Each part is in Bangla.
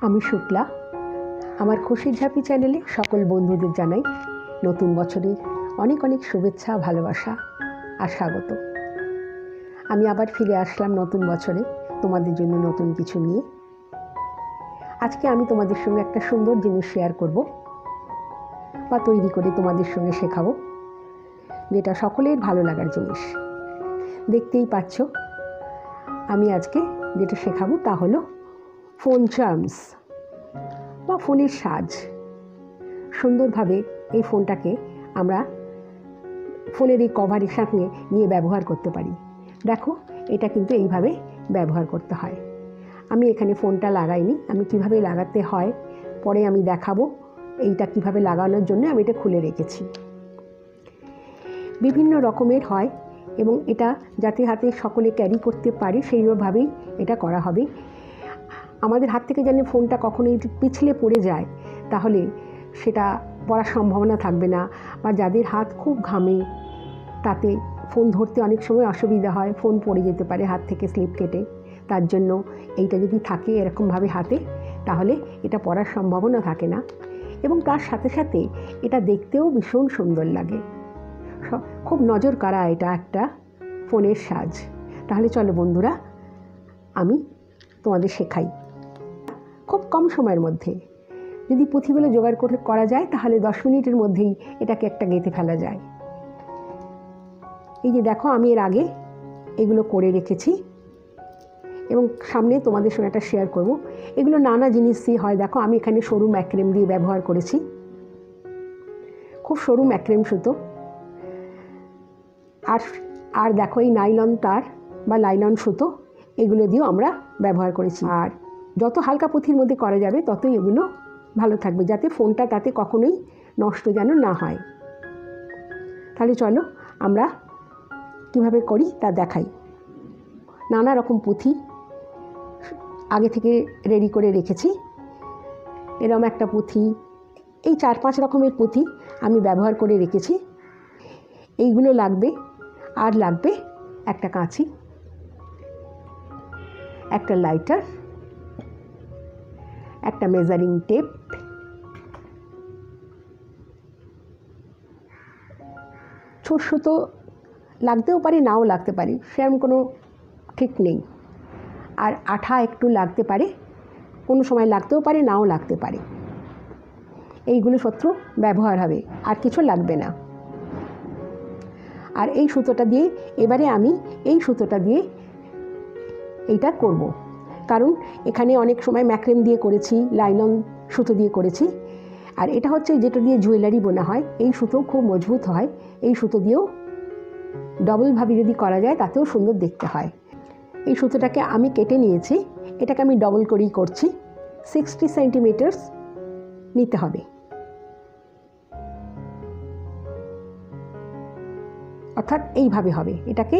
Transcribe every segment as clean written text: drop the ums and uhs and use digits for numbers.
আমি শুক্লা। আমার খুশির ঝাঁপি চ্যানেলে সকল বন্ধুদের জানাই নতুন বছরের অনেক অনেক শুভেচ্ছা, ভালোবাসা আর স্বাগত। আমি আবার ফিরে আসলাম নতুন বছরে তোমাদের জন্য নতুন কিছু নিয়ে। আজকে আমি তোমাদের সঙ্গে একটা সুন্দর জিনিস শেয়ার করব বা তৈরি করে তোমাদের সঙ্গে শেখাবো, যেটা সকলের ভালো লাগার জিনিস। দেখতেই পাচ্ছ আমি আজকে যেটা শেখাবো তা হলো ফোন চার্মস বা ফোনের সাজ। সুন্দরভাবে এই ফোনটাকে আমরা ফোনের এই কভারের সঙ্গে নিয়ে ব্যবহার করতে পারি। দেখো, এটা কিন্তু এইভাবে ব্যবহার করতে হয়। আমি এখানে ফোনটা লাগাইনি, আমি কিভাবে লাগাতে হয় পরে আমি দেখাবো। এইটা কিভাবে লাগানোর জন্য আমি এটা খুলে রেখেছি। বিভিন্ন রকমের হয় এবং এটা যাতে হাতে সকলে ক্যারি করতে পারে সেইভাবেই এটা করা হবে। আমাদের হাত থেকে যেন ফোনটা কখনোই পিছলে পড়ে যায় তাহলে সেটা পড়ার সম্ভাবনা থাকবে না, বা যাদের হাত খুব ঘামে তাতে ফোন ধরতে অনেক সময় অসুবিধা হয়, ফোন পড়ে যেতে পারে হাত থেকে স্লিপ কেটে। তার জন্য এইটা যদি থাকে এরকমভাবে হাতে, তাহলে এটা পড়ার সম্ভাবনা থাকে না এবং তার সাথে সাথে এটা দেখতেও ভীষণ সুন্দর লাগে। খুব নজর কাড়া এটা একটা ফোনের সাজ। তাহলে চলো বন্ধুরা, আমি তোমাদের শেখাই। খুব কম সময়ের মধ্যে যদি পুঁথিগুলো জোগাড় করা যায় তাহলে 10 মিনিটের মধ্যেই এটাকে একটা গেঁথে ফেলা যায়। এই যে দেখো, আমি এর আগে এগুলো করে রেখেছি এবং সামনে তোমাদের সঙ্গে একটা শেয়ার করব। এগুলো নানা জিনিসই হয়। দেখো, আমি এখানে সরু ম্যাক্রেম দিয়ে ব্যবহার করেছি, খুব সরু ম্যাক্রেম সুতো। আর দেখো, এই নাইলন তার বা নাইলন সুতো, এগুলো দিয়েও আমরা ব্যবহার করেছি। আর যত হালকা পুঁথির মধ্যে করা যাবে ততই এগুলো ভালো থাকবে, যাতে ফোনটা তাতে কখনোই নষ্ট যেন না হয়। তাহলে চলো আমরা কীভাবে করি তা দেখাই। নানা রকম পুঁথি আগে থেকে রেডি করে রেখেছি। এরকম একটা পুঁথি, এই 4-5 রকমের পুঁথি আমি ব্যবহার করে রেখেছি। এইগুলো লাগবে। আর লাগবে একটা কাঁচি, একটা লাইটার, একটা মেজারিং টেপ, ছোট সুতো লাগতেও পারে, নাও লাগতে পারে, সেরকম কোনো ঠিক নেই। আর আঠা একটু লাগতে পারে, কোনো সময় লাগতেও পারে, নাও লাগতে পারে। এইগুলো সত্য ব্যবহার হবে, আর কিছু লাগবে না। আর এই সুতোটা দিয়ে এবারে আমি এই সুতোটা দিয়ে এইটা করব, কারণ এখানে অনেক সময় ম্যাক্রেম দিয়ে করেছি, লাইলন সুতো দিয়ে করেছি। আর এটা হচ্ছে যেটা দিয়ে জুয়েলারি বোনা হয়, এই সুতো খুব মজবুত হয়। এই সুতো দিয়েও ডবলভাবে যদি করা যায় তাতেও সুন্দর দেখতে হয়। এই সুতোটাকে আমি কেটে নিয়েছি, এটাকে আমি ডবল করেই করছি। 60 সেন্টিমিটার নিতে হবে, অর্থাৎ এইভাবে হবে। এটাকে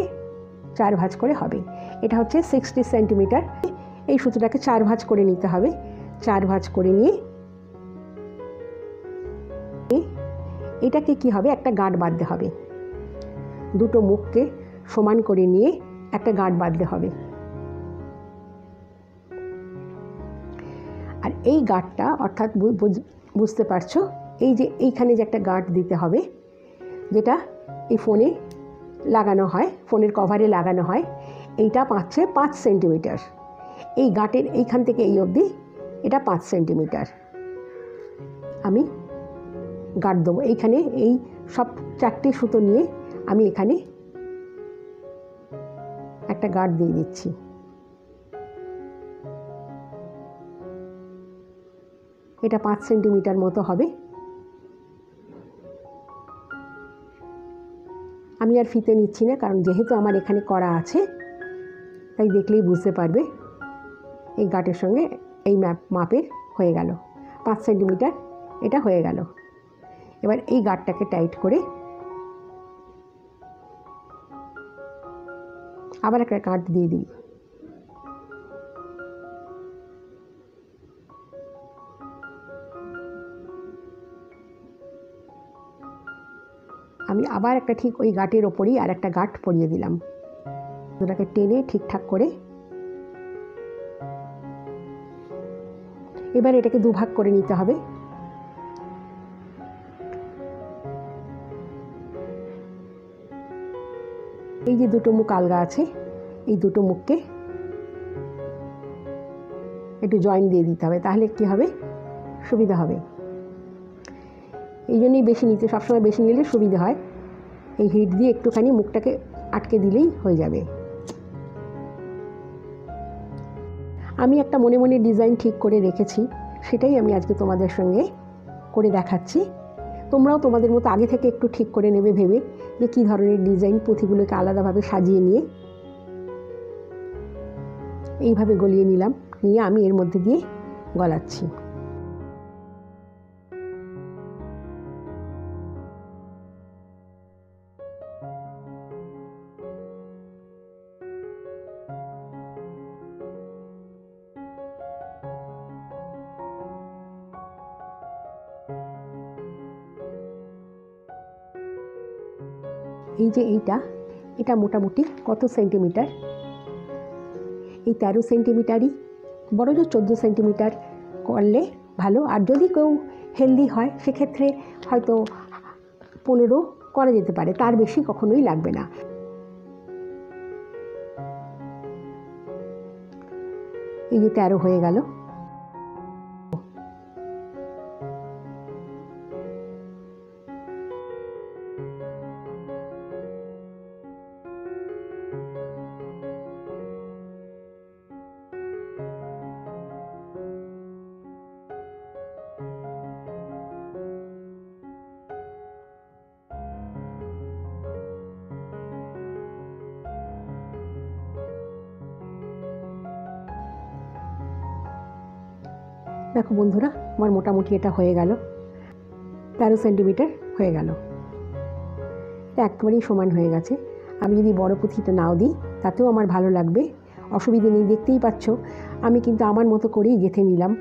4 ভাঁজ করে হবে। এটা হচ্ছে 60 সেন্টিমিটার। এই সুতোটাকে 4 ভাঁজ করে নিতে হবে। 4 ভাঁজ করে নিয়ে এটাকে কি হবে, একটা গাঁট বাঁধতে হবে। দুটো মুখকে সমান করে নিয়ে একটা গাঁট বাঁধতে হবে। আর এই গাঁটটা, অর্থাৎ বুঝতে পারছো, এই যে এইখানে যে একটা গাঁট দিতে হবে, যেটা এই ফোনে লাগানো হয়, ফোনের কভারে লাগানো হয়, এইটা পাচ্ছে 5 সেন্টিমিটার। এই গাঁটের এইখান থেকে এই অবধি এটা 5 সেন্টিমিটার আমি গাঁট দেবো। এইখানে এই সব 4টে সুতো নিয়ে আমি এখানে একটা গাঁট দিয়ে দিচ্ছি। এটা 5 সেন্টিমিটার মতো হবে। আমি আর ফিতে নিচ্ছি না, কারণ যেহেতু আমার এখানে করা আছে তাই দেখলেই বুঝতে পারবে। এই গাঁটের সঙ্গে এই মাপের হয়ে গেল 5 সেন্টিমিটার, এটা হয়ে গেল। এবার এই গাঁটটাকে টাইট করে আবার একটা গাঁট দিয়ে দিই। আমি আবার একটা ঠিক ওই গাঁটের ওপরেই আর একটা গাঁট পরিয়ে দিলাম। ওটাকে টেনে ঠিকঠাক করে এবার এটাকে দুভাগ করে নিতে হবে। এই যে দুটো মুখ আলগা আছে, এই দুটো মুখকে একটু জয়েন দিয়ে দিতে হবে, তাহলে কি হবে, সুবিধা হবে। এই জন্যই বেশি নিতে, সবসময় বেশি নিলে সুবিধা হয়। এই হিট দিয়ে একটুখানি মুখটাকে আটকে দিলেই হয়ে যাবে। আমি একটা মনে মনে ডিজাইন ঠিক করে রেখেছি, সেটাই আমি আজকে তোমাদের সঙ্গে করে দেখাচ্ছি। তোমরাও তোমাদের মতো আগে থেকে একটু ঠিক করে নেবে ভেবে, যে কী ধরনের ডিজাইন, পুঁথিগুলোকে আলাদাভাবে সাজিয়ে নিয়ে এইভাবে গলিয়ে নিলাম, নিয়ে আমি এর মধ্যে দিয়ে গলাচ্ছি। এই যে এটা মোটামুটি কত সেন্টিমিটার, এই 13 সেন্টিমিটারই, বড় যে 14 সেন্টিমিটার করলে ভালো। আর যদি কেউ হেলদি হয় সেক্ষেত্রে হয়তো 15 করা যেতে পারে, তার বেশি কখনোই লাগবে না। এই যে 13 হয়ে গেল। দেখো বন্ধুরা, আমার মোটামুটি এটা হয়ে গেল, 13 সেন্টিমিটার হয়ে গেল। এটা একেবারেই সমান হয়ে গেছে। আমি যদি বড় পুঁথিটা নাও দিই তাতেও আমার ভালো লাগবে, অসুবিধে নেই। দেখতেই পাচ্ছ আমি কিন্তু আমার মতো করেই গেঁথে নিলাম।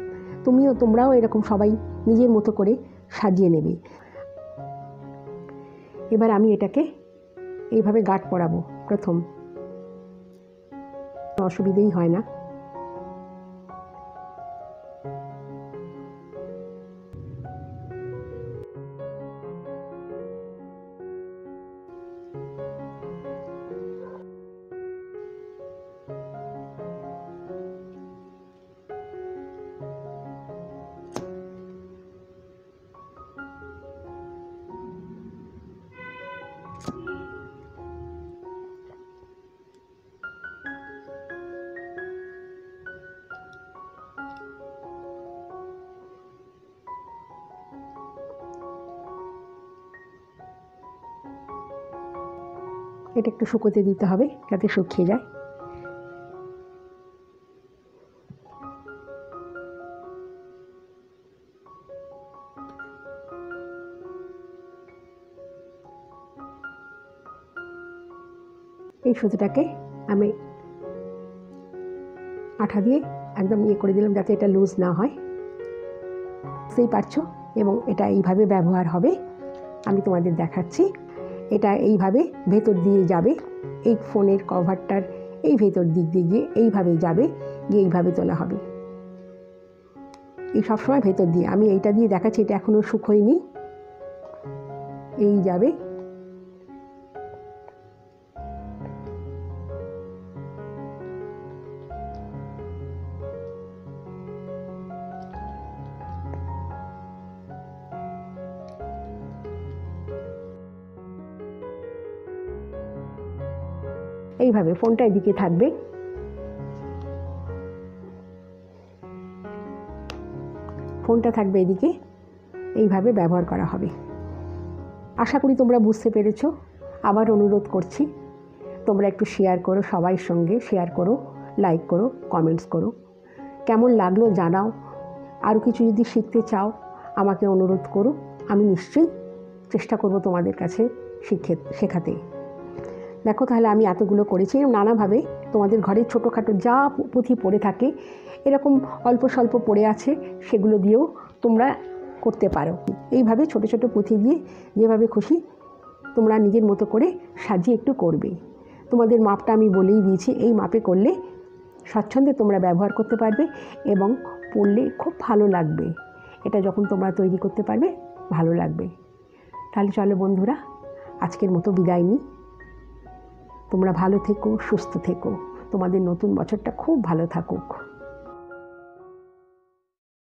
তোমরাও এরকম সবাই নিজের মতো করে সাজিয়ে নেবে। এবার আমি এটাকে এইভাবে গাঁট পরাবো প্রথম, অসুবিধেই হয় না। এটা একটু শুকোতে দিতে হবে যাতে শুকিয়ে যায়। এই সুতোটাকে আমি আঠা দিয়ে একদম করে দিলাম যাতে এটা লুজ না হয়, বুঝতেই পারছো। এবং এটা এইভাবে ব্যবহার হবে, আমি তোমাদের দেখাচ্ছি। এটা এইভাবে ভেতর দিয়ে যাবে, এই ফোনের কভারটার এই ভেতর দিক দিয়ে গিয়ে এইভাবে যাবে, গিয়ে এইভাবে তোলা হবে। এই সবসময় ভেতর দিয়ে, আমি এইটা দিয়ে দেখাচ্ছি, এটা এখনও শুকোয়নি, এই যাবে। এইভাবে ফোনটা এদিকে থাকবে, ফোনটা থাকবে এদিকে, এইভাবে ব্যবহার করা হবে। আশা করি তোমরা বুঝতে পেরেছো। আবার অনুরোধ করছি, তোমরা একটু শেয়ার করো, সবাই সঙ্গে শেয়ার করো, লাইক করো, কমেন্টস করো। কেমন লাগলো জানাও। আরও কিছু যদি শিখতে চাও আমাকে অনুরোধ করো, আমি নিশ্চয়ই চেষ্টা করব তোমাদের কাছে শেখাতে। দেখো তাহলে আমি এতগুলো করেছি, নানাভাবে তোমাদের ঘরে ছোটোখাটো যা পুঁথি পড়ে থাকে, এরকম অল্প স্বল্প পড়ে আছে, সেগুলো দিয়েও তোমরা করতে পারো। এইভাবে ছোটো ছোটো পুঁথি দিয়ে যেভাবে খুশি তোমরা নিজের মতো করে সাজিয়ে একটু করবে। তোমাদের মাপটা আমি বলেই দিয়েছি, এই মাপে করলে স্বচ্ছন্দে তোমরা ব্যবহার করতে পারবে এবং পড়লে খুব ভালো লাগবে। এটা যখন তোমরা তৈরি করতে পারবে ভালো লাগবে। তাহলে চলো বন্ধুরা, আজকের মতো বিদায় নিই। তোমরা ভালো থেকো, সুস্থ থেকো, তোমাদের নতুন বছরটা খুব ভালো থাকুক।